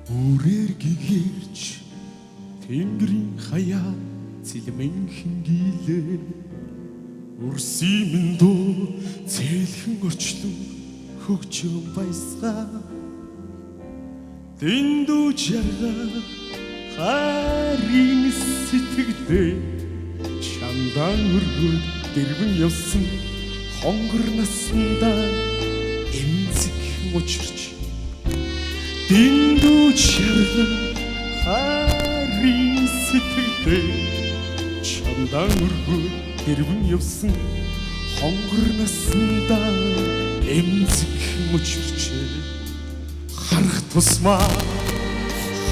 Үрээр гэгэрч тэнгэрийн хаяа цэлмэнхэн гилээ үрсийн дуу цэлхэн орчлон хөгжөө баясгаа дэндүү жаргал харин сэтгэлдээ чамдан өргөд дэрвэн явсан хонгор наснда эмзэг мучирч дэндүү жаргал харин сэтгэлдээ чамдан өргөд дэрвэн явсан хонгор наснда эмзэг мучирч харах тусмаа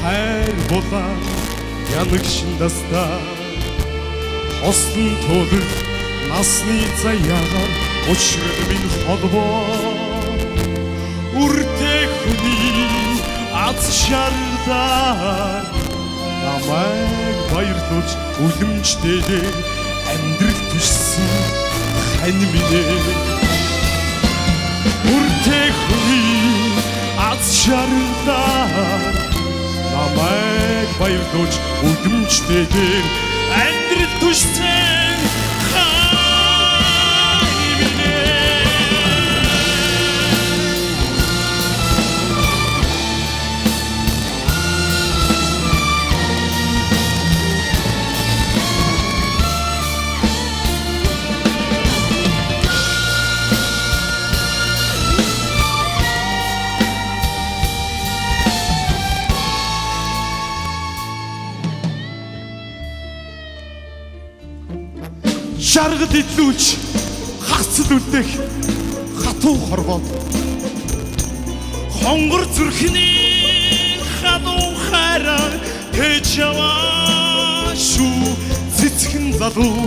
хайр болоо янаг шиндастаа хослон тулд насны заяагаар учрал минь холбоо үртэй хүний аз шардаа намайг баярлуулж үлэмжтэйгээр амьдрал түшсэн хань минь үртэй хүний аз шардаа намайг баярлуулж үлэмжтэйгээр амьдрал түшсэн хань минь жаргал идлүүлж хацл үлдэх хатуу хорвоо хонгор зүрхний хадуу хараа тэж яваа шүү цэцгэн залуу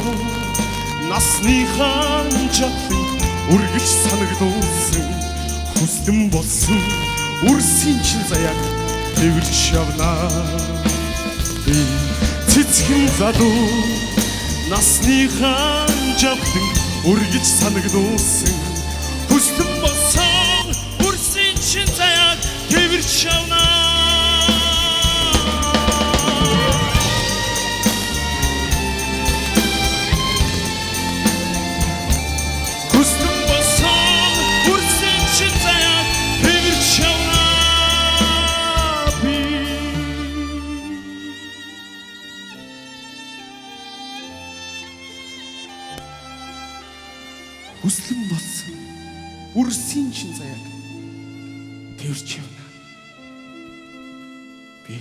насныхаа жатлан үргэлж санагдуулсан хүслэн болсон үрсийн чин заяаг тэвэрч явнаа би цэцгэн залуу насныхаа жатлан үргэлж санагдуулсан хүслэн болсон үрсийн чин заяаг тэвэрч явнаа хүслэн болсон үрсийн чин заяаг тэвэрч явнаа би хүслэн болсон үрсийн чин заяаг тэрч явна би